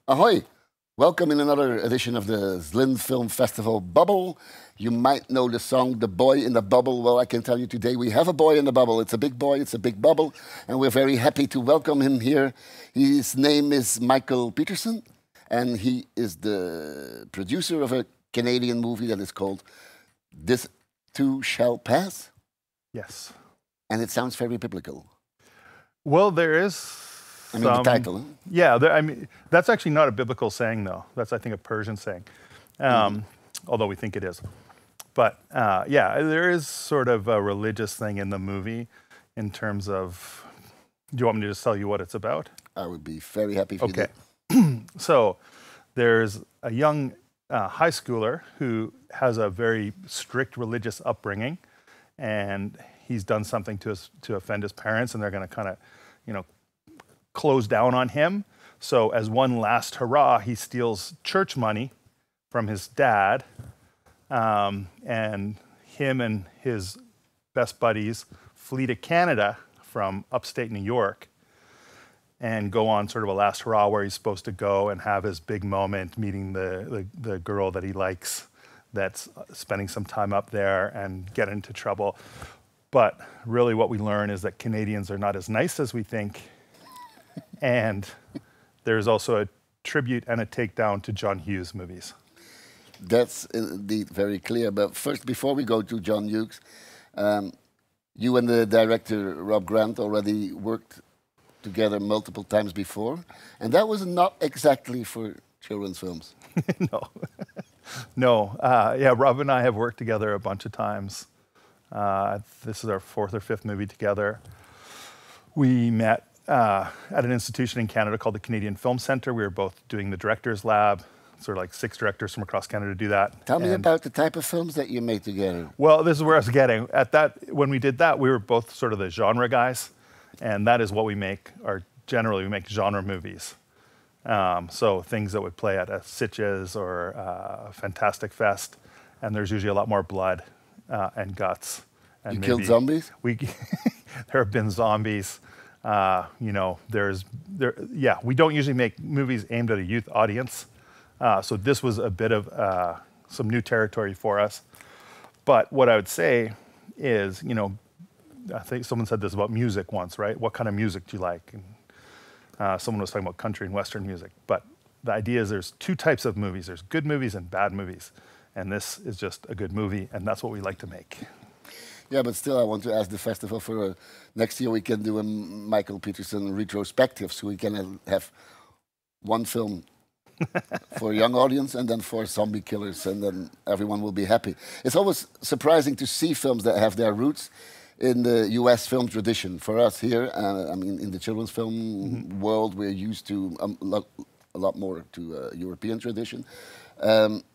Ahoy! Welcome in another edition of the Zlin Film Festival Bubble. You might know the song, The Boy in the Bubble. Well, I can tell you today we have a boy in the bubble. It's a big boy, it's a big bubble, and we're very happy to welcome him here. His name is Michael Peterson, and he is the producer of a Canadian movie that is called This Too Shall Pass. Yes. And it sounds very biblical. Well, there is the title. Huh? Yeah, that's actually not a biblical saying, though. That's, I think, a Persian saying, although we think it is. But yeah, there is sort of a religious thing in the movie in terms of, do you want me to just tell you what it's about? I would be very happy if you did. So there's a young high schooler who has a very strict religious upbringing, and he's done something to offend his parents, and they're going to kind of, close down on him. So as one last hurrah, he steals church money from his dad, and him and his best buddies flee to Canada from upstate New York and go on sort of a last hurrah where he's supposed to go and have his big moment meeting the girl that he likes that's spending some time up there and get into trouble. But really what we learn is that Canadians are not as nice as we think. And there's also a tribute and a takedown to John Hughes movies. That's indeed very clear. But first, before we go to John Hughes, you and the director, Rob Grant, already worked together multiple times before. And that was not exactly for children's films. No. No. Yeah, Rob and I have worked together a bunch of times. This is our fourth or fifth movie together. We met at an institution in Canada called the Canadian Film Centre. We were both doing the Directors Lab, sort of like 6 directors from across Canada do that. Tell me about the type of films that you made together. Well, this is where I was getting. When we did that, we were both sort of the genre guys, and that is what we make, generally we make genre movies. So things that would play at a Sitges or a Fantastic Fest, and there's usually a lot more blood and guts. And you killed zombies? There have been zombies. We don't usually make movies aimed at a youth audience. So this was a bit of some new territory for us. But what I would say is, I think someone said this about music once, right? What kind of music do you like? And someone was talking about country and Western music. But the idea is there's 2 types of movies. There's good movies and bad movies. And this is just a good movie, and that's what we like to make. Yeah, but still, I want to ask the festival for next year we can do a Michael Peterson retrospective, so we can have one film for a young audience and then for zombie killers, and then everyone will be happy. It's always surprising to see films that have their roots in the U.S. film tradition. For us here, in the children's film world, we're used to a lot more to European tradition.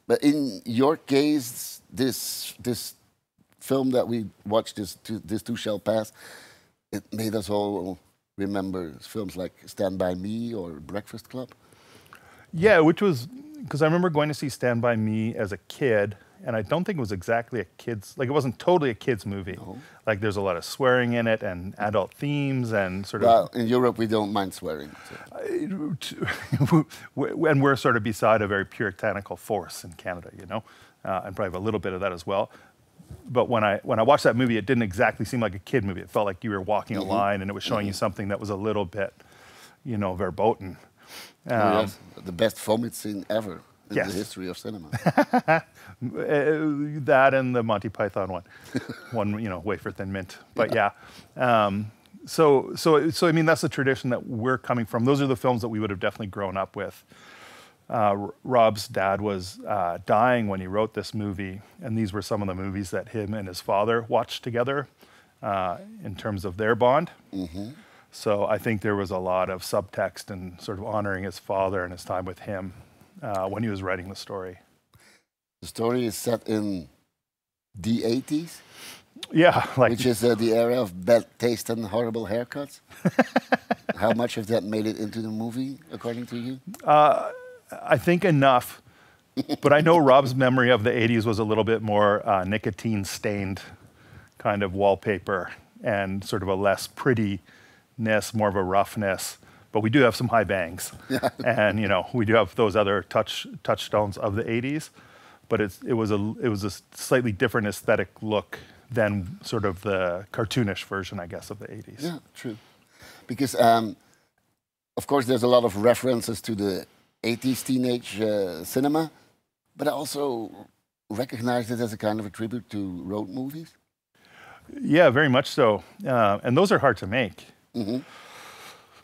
But in your case, this film that we watched, This Too Shall Pass, it made us all remember films like Stand By Me or Breakfast Club. Yeah, which was, because I remember going to see Stand By Me as a kid, and I don't think it was exactly a kid's, it wasn't totally a kid's movie. No. Like there's a lot of swearing in it and adult themes and sort of... Well, in Europe we don't mind swearing. So. And we're sort of beside a very puritanical force in Canada, and probably have a little bit of that as well. But when I watched that movie, it didn't exactly seem like a kid movie. It felt like you were walking a line, and it was showing you something that was a little bit, verboten. Yes, the best vomit scene ever in the history of cinema. That and the Monty Python one, wafer thin mint. But yeah, so that's the tradition that we're coming from. Those are the films that we would have definitely grown up with. Rob's dad was dying when he wrote this movie, and these were some of the movies that him and his father watched together in terms of their bond. So I think there was a lot of subtext and sort of honoring his father and his time with him when he was writing the story. The story is set in the 80s? Yeah. Which is the era of bad taste and horrible haircuts? How much of that made it into the movie, according to you? I think enough, but I know Rob's memory of the 80s was a little bit more nicotine-stained kind of wallpaper and sort of a less prettiness, more of a roughness. but we do have some high bangs. Yeah. And, you know, we do have those other touchstones of the 80s, but it was a slightly different aesthetic look than sort of the cartoonish version, I guess, of the 80s. Yeah, true. Because, of course, there's a lot of references to the 80s teenage cinema, but I also recognize it as a kind of a tribute to road movies. Yeah, very much so. And those are hard to make. Mm-hmm.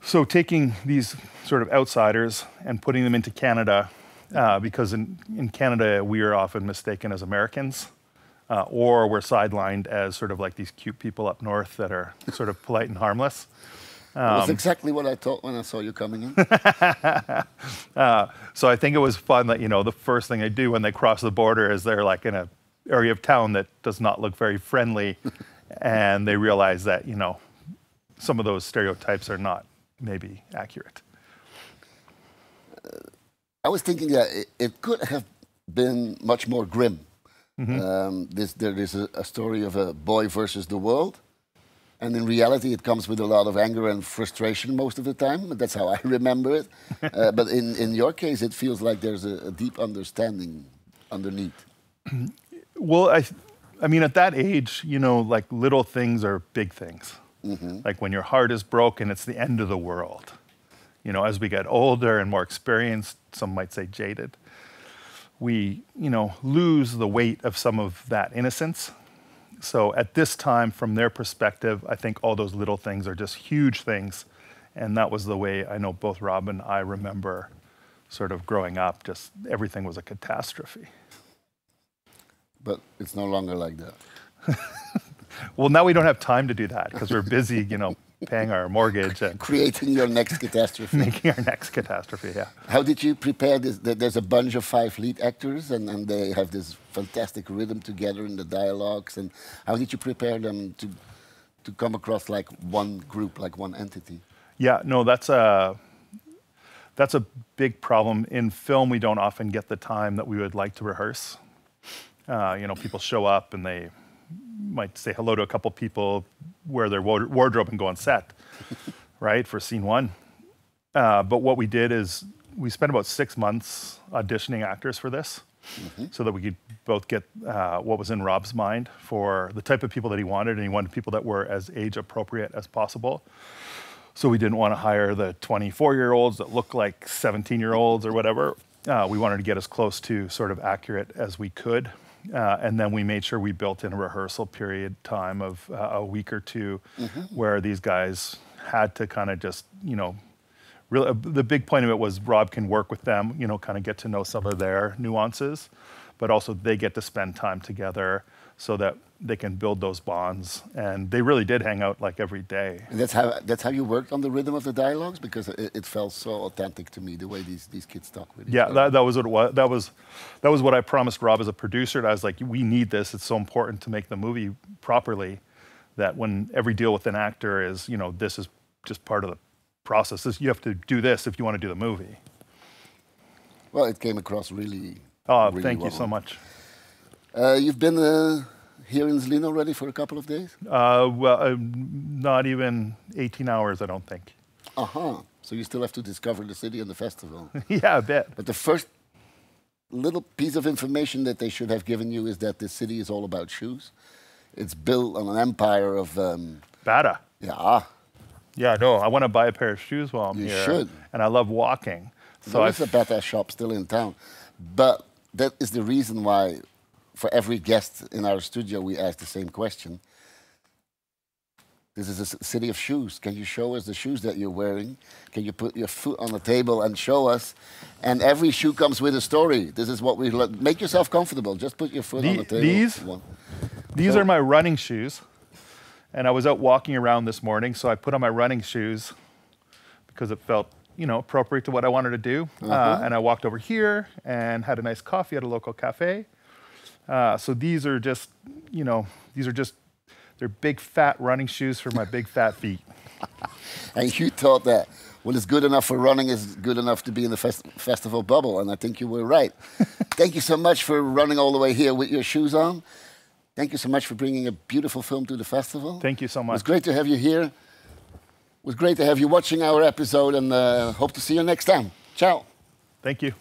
So taking these sort of outsiders and putting them into Canada, because in Canada, we are often mistaken as Americans, or we're sidelined as sort of like these cute people up north that are sort of polite and harmless. That's exactly what I thought when I saw you coming in. So I think it was fun that, you know, the first thing they do when they cross the border is they're like in an area of town that does not look very friendly, and they realize that, you know, some of those stereotypes are not maybe accurate. I was thinking that it could have been much more grim. Mm-hmm. There is a story of a boy versus the world. And in reality, it comes with a lot of anger and frustration most of the time. That's how I remember it. But in your case, it feels like there's a deep understanding underneath. Well, I mean, at that age, you know, like little things are big things. Mm-hmm. Like when your heart is broken, it's the end of the world. You know, as we get older and more experienced, some might say jaded, we, you know, lose the weight of some of that innocence. So at this time, from their perspective, I think all those little things are just huge things. And that was the way I know both Rob and I remember sort of growing up, just everything was a catastrophe. But it's no longer like that. Well, now we don't have time to do that because we're busy, you know, paying our mortgage and creating your next catastrophe. Making our next catastrophe, yeah. How did you prepare this? There's a bunch of 5 lead actors, and they have this fantastic rhythm together in the dialogues. And how did you prepare them to come across like one group, like one entity? Yeah, no, that's a big problem. In film, we don't often get the time that we would like to rehearse. You know, people show up and they might say hello to a couple people, wear their wardrobe and go on set, right, for scene 1. But what we did is we spent about 6 months auditioning actors for this, so that we could both get what was in Rob's mind for the type of people that he wanted, and he wanted people that were as age appropriate as possible. So we didn't want to hire the 24-year-olds that look like 17-year-olds or whatever. We wanted to get as close to sort of accurate as we could. And then we made sure we built in a rehearsal period time of a week or two, where these guys had to kind of just, you know, really, the big point of it was Rob can work with them, you know, kind of get to know some of their nuances, but also they get to spend time together so that they can build those bonds. And they really did hang out like every day. And that's how you worked on the rhythm of the dialogues, because it felt so authentic to me, the way these kids talk with each other. Yeah, that was what it was. That was what I promised Rob as a producer. And I was like, we need this. It's so important to make the movie properly, that when every deal with an actor is, you know, this is just part of the process. You have to do this if you want to do the movie. Well, it came across really. Oh, really thank well. you so much. You've been here in Zlín already for a couple of days? Well, not even 18 hours, I don't think. So you still have to discover the city and the festival. Yeah, a bit. But the first little piece of information that they should have given you is that the city is all about shoes. It's built on an empire of... Bata. Yeah. Yeah, no, I want to buy a pair of shoes while I'm here. You should. And I love walking. So there is a Bata shop still in town. But that is the reason why, for every guest in our studio, we ask the same question. This is a city of shoes. Can you show us the shoes that you're wearing? Can you put your foot on the table and show us? And every shoe comes with a story. This is what we make yourself comfortable. Just put your foot on the table. These are my running shoes. And I was out walking around this morning, so I put on my running shoes because it felt, you know, appropriate to what I wanted to do. And I walked over here and had a nice coffee at a local cafe. So these are just, you know, they're big fat running shoes for my big fat feet. And you thought that what is good enough for running is good enough to be in the festival bubble, and I think you were right. Thank you so much for running all the way here with your shoes on. Thank you so much for bringing a beautiful film to the festival. Thank you so much. It's great to have you here. was great to have you watching our episode, and hope to see you next time. Ciao. Thank you.